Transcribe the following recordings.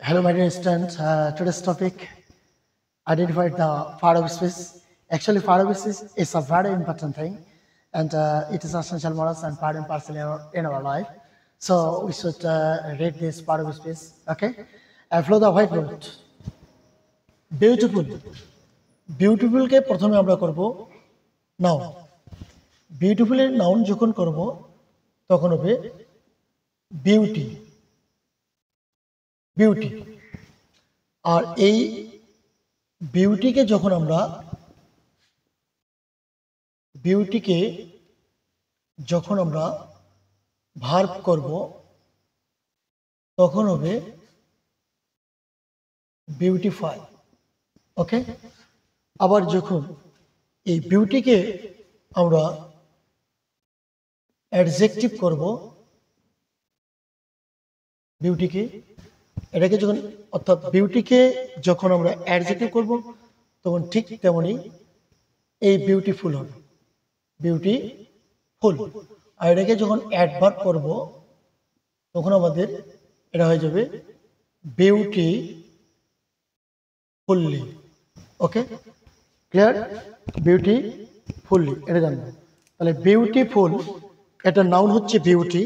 Hello, my dear students. Today's topic identified the part of speech. Actually, part of speech is a very important thing, and it is essential for us and part and parcel in our life. So we should read this part of speech. Okay, follow the whiteboard. Beautiful. Beautiful के प्रथमे আমরা করব noun. Beautiful এর noun যখন করব তখন হবে beauty. Beauty আর এই বিউটিকে যখন আমরা ভার্ব করব তখন হবে বিউটিফাই। ওকে, আবার যখন এই বিউটিকে আমরা অ্যাডজেক্টিভ করব, এটাকে যখন অর্থাৎ বিউটিকে যখন আমরা অ্যাডজেক্টিভ করব তখন ঠিক তেমনি এই বিউটিফুল হবে, বিউটিফুল। আর এটাকে যখন অ্যাডভার্ব করব তখন আমাদের এটা হয়ে যাবে বিউটিফুল্লি। ওকে, ক্লিয়ার? বিউটিফুল্লি এটা জানবো। তাহলে বিউটিফুল এটা নাউন হচ্ছে বিউটি,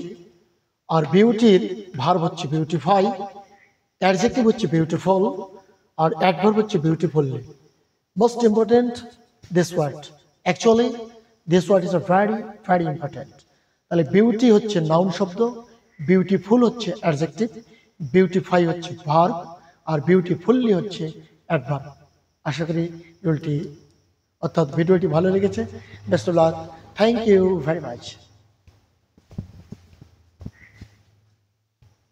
আর বিউটির ভার্ব হচ্ছে বিউটিফাই, অ্যাডজেক্টিভ হচ্ছে বিউটিফুল, আর অ্যাডভার্ব হচ্ছে beautifully. Most important this word, actually this word is very important. তাহলে বিউটি হচ্ছে নাউন শব্দ, বিউটিফুল হচ্ছে অ্যাডজেক্টিভ, বিউটিফাই হচ্ছে ভার্ব, আর বিউটিফুল্লি হচ্ছে অ্যাডভার্ব। আশা করি ভিডিওটি ভালো লেগেছে। Best of luck, thank you very much.